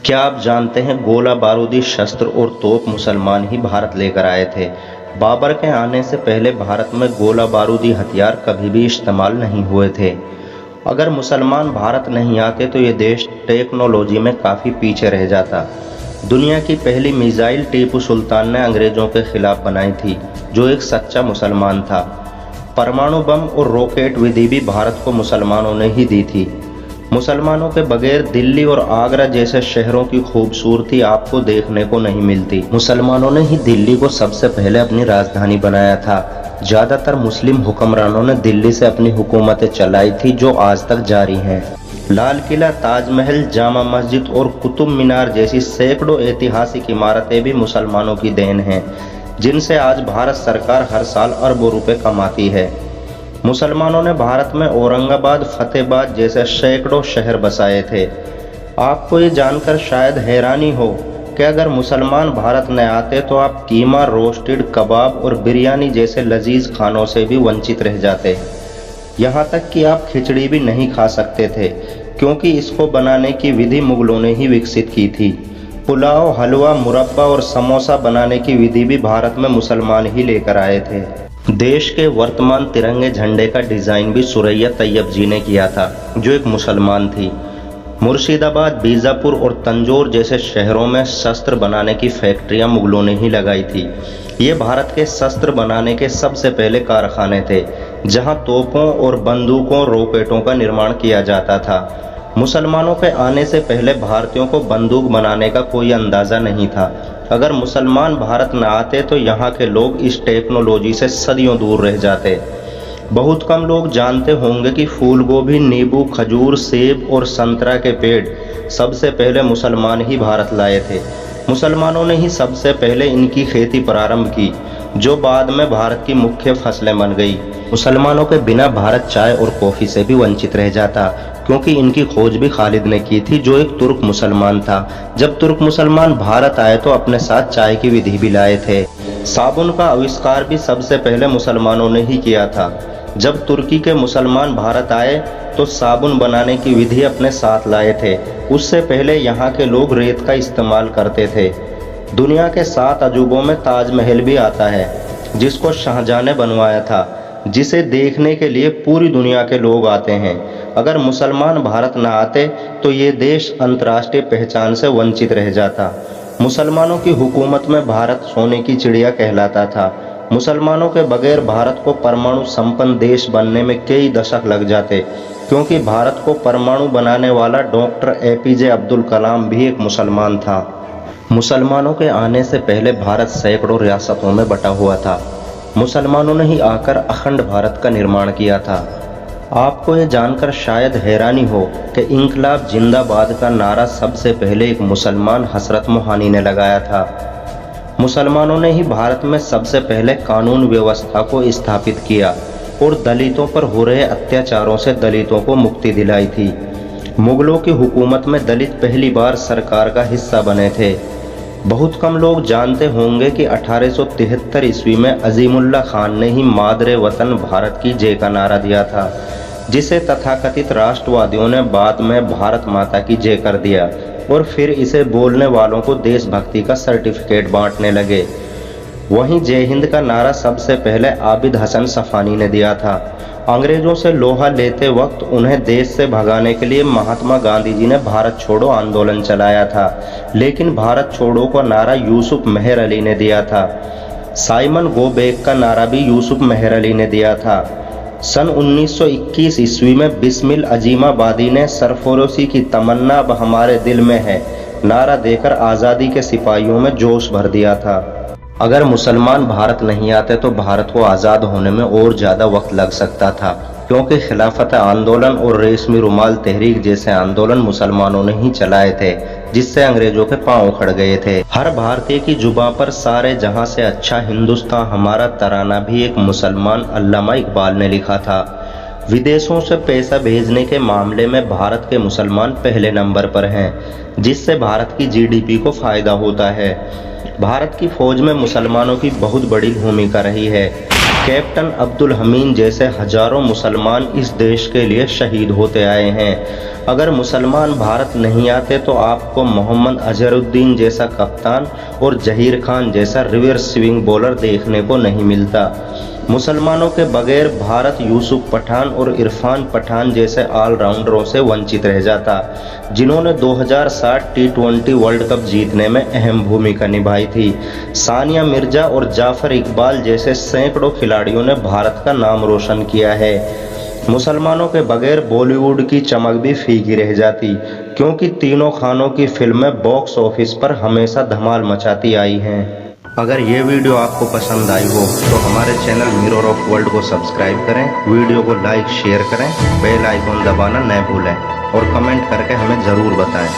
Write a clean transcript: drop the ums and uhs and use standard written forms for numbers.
क्या आप जानते हैं गोला बारूदी शस्त्र और तोप मुसलमान ही भारत लेकर आए थे। बाबर के आने से पहले भारत में गोला बारूदी हथियार कभी भी इस्तेमाल नहीं हुए थे। अगर मुसलमान भारत नहीं आते तो ये देश टेक्नोलॉजी में काफ़ी पीछे रह जाता। दुनिया की पहली मिसाइल टीपू सुल्तान ने अंग्रेज़ों के खिलाफ बनाई थी, जो एक सच्चा मुसलमान था। परमाणु बम और रॉकेट विधि भी भारत को मुसलमानों ने ही दी थी। मुसलमानों के बगैर दिल्ली और आगरा जैसे शहरों की खूबसूरती आपको देखने को नहीं मिलती। मुसलमानों ने ही दिल्ली को सबसे पहले अपनी राजधानी बनाया था। ज़्यादातर मुस्लिम हुक्मरानों ने दिल्ली से अपनी हुकूमतें चलाई थी, जो आज तक जारी हैं। लाल किला, ताजमहल, जामा मस्जिद और कुतुब मीनार जैसी सैकड़ों ऐतिहासिक इमारतें भी मुसलमानों की देन हैं, जिनसे आज भारत सरकार हर साल अरबों रुपए कमाती है। मुसलमानों ने भारत में औरंगाबाद, फतेहाबाद जैसे सैकड़ों शहर बसाए थे। आपको ये जानकर शायद हैरानी हो कि अगर मुसलमान भारत न आते तो आप कीमा, रोस्टेड कबाब और बिरयानी जैसे लजीज खानों से भी वंचित रह जाते। यहाँ तक कि आप खिचड़ी भी नहीं खा सकते थे, क्योंकि इसको बनाने की विधि मुगलों ने ही विकसित की थी। पुलाव, हलवा, मुरब्बा और समोसा बनाने की विधि भी भारत में मुसलमान ही लेकर आए थे। देश के वर्तमान तिरंगे झंडे का डिज़ाइन भी सुरैया तैयब जी ने किया था, जो एक मुसलमान थी। मुर्शिदाबाद, बीजापुर और तंजौर जैसे शहरों में शस्त्र बनाने की फैक्ट्रियां मुगलों ने ही लगाई थी। ये भारत के शस्त्र बनाने के सबसे पहले कारखाने थे, जहां तोपों और बंदूकों, रॉकेटों का निर्माण किया जाता था। मुसलमानों के आने से पहले भारतीयों को बंदूक बनाने का कोई अंदाज़ा नहीं था। अगर मुसलमान भारत न आते तो यहाँ के लोग इस टेक्नोलॉजी से सदियों दूर रह जाते। बहुत कम लोग जानते होंगे कि फूल गोभी, नींबू, खजूर, सेब और संतरा के पेड़ सबसे पहले मुसलमान ही भारत लाए थे। मुसलमानों ने ही सबसे पहले इनकी खेती प्रारंभ की, जो बाद में भारत की मुख्य फसलें बन गई। मुसलमानों के बिना भारत चाय और कॉफ़ी से भी वंचित रह जाता, क्योंकि इनकी खोज भी खालिद ने की थी, जो एक तुर्क मुसलमान था। जब तुर्क मुसलमान भारत आए तो अपने साथ चाय की विधि भी लाए थे। साबुन का आविष्कार भी सबसे पहले मुसलमानों ने ही किया था। जब तुर्की के मुसलमान भारत आए तो साबुन बनाने की विधि अपने साथ लाए थे। उससे पहले यहाँ के लोग रेत का इस्तेमाल करते थे। दुनिया के 7 अजूबों में ताजमहल भी आता है, जिसको शाहजहां ने बनवाया था, जिसे देखने के लिए पूरी दुनिया के लोग आते हैं। अगर मुसलमान भारत न आते तो ये देश अंतर्राष्ट्रीय पहचान से वंचित रह जाता। मुसलमानों की हुकूमत में भारत सोने की चिड़िया कहलाता था। मुसलमानों के बगैर भारत को परमाणु संपन्न देश बनने में कई दशक लग जाते, क्योंकि भारत को परमाणु बनाने वाला डॉक्टर APJ अब्दुल कलाम भी एक मुसलमान था। मुसलमानों के आने से पहले भारत सैकड़ों रियासतों में बटा हुआ था। मुसलमानों ने ही आकर अखंड भारत का निर्माण किया था। आपको ये जानकर शायद हैरानी हो कि इंकलाब जिंदाबाद का नारा सबसे पहले एक मुसलमान हसरत मोहानी ने लगाया था। मुसलमानों ने ही भारत में सबसे पहले कानून व्यवस्था को स्थापित किया और दलितों पर हो रहे अत्याचारों से दलितों को मुक्ति दिलाई थी। मुगलों की हुकूमत में दलित पहली बार सरकार का हिस्सा बने थे। बहुत कम लोग जानते होंगे कि 1873 ईस्वी में अजीमुल्ला खान ने ही मादरे वतन भारत की जय का नारा दिया था, जिसे तथाकथित राष्ट्रवादियों ने बाद में भारत माता की जय कर दिया और फिर इसे बोलने वालों को देशभक्ति का सर्टिफिकेट बांटने लगे। वहीं जय हिंद का नारा सबसे पहले आबिद हसन सफानी ने दिया था। अंग्रेजों से लोहा लेते वक्त उन्हें देश से भगाने के लिए महात्मा गांधी जी ने भारत छोड़ो आंदोलन चलाया था, लेकिन भारत छोड़ो का नारा यूसुफ मेहर अली ने दिया था। साइमन गो बैक का नारा भी यूसुफ मेहर अली ने दिया था। सन 1921 ईस्वी में बिस्मिल अजीमाबादी ने सरफरोशी की तमन्ना अब हमारे दिल में है नारा देकर आज़ादी के सिपाहियों में जोश भर दिया था। अगर मुसलमान भारत नहीं आते तो भारत को आज़ाद होने में और ज़्यादा वक्त लग सकता था, क्योंकि खिलाफत आंदोलन और रेशमी रुमाल तहरीक जैसे आंदोलन मुसलमानों ने ही चलाए थे, जिससे अंग्रेजों के पांव उखड़ गए थे। हर भारतीय की जुबां पर सारे जहां से अच्छा हिंदुस्तान हमारा तराना भी एक मुसलमान अल्लामा इकबाल ने लिखा था। विदेशों से पैसा भेजने के मामले में भारत के मुसलमान पहले नंबर पर हैं, जिससे भारत की GDP को फायदा होता है। भारत की फौज में मुसलमानों की बहुत बड़ी भूमिका रही है। कैप्टन अब्दुल हमीद जैसे हजारों मुसलमान इस देश के लिए शहीद होते आए हैं। अगर मुसलमान भारत नहीं आते तो आपको मोहम्मद अजहरुद्दीन जैसा कप्तान और जहीर खान जैसा रिवर्स स्विंग बॉलर देखने को नहीं मिलता। मुसलमानों के बगैर भारत यूसुफ पठान और इरफान पठान जैसे ऑलराउंडरों से वंचित रह जाता, जिन्होंने 2007 टी20 वर्ल्ड कप जीतने में अहम भूमिका निभाई थी। सानिया मिर्जा और जाफर इकबाल जैसे सैकड़ों खिलाड़ियों ने भारत का नाम रोशन किया है। मुसलमानों के बगैर बॉलीवुड की चमक भी फीकी रह जाती, क्योंकि तीनों खानों की फिल्में बॉक्स ऑफिस पर हमेशा धमाल मचाती आई हैं। अगर ये वीडियो आपको पसंद आई हो तो हमारे चैनल मिरर ऑफ वर्ल्ड को सब्सक्राइब करें, वीडियो को लाइक शेयर करें, बेल आइकॉन दबाना न भूलें और कमेंट करके हमें ज़रूर बताएं।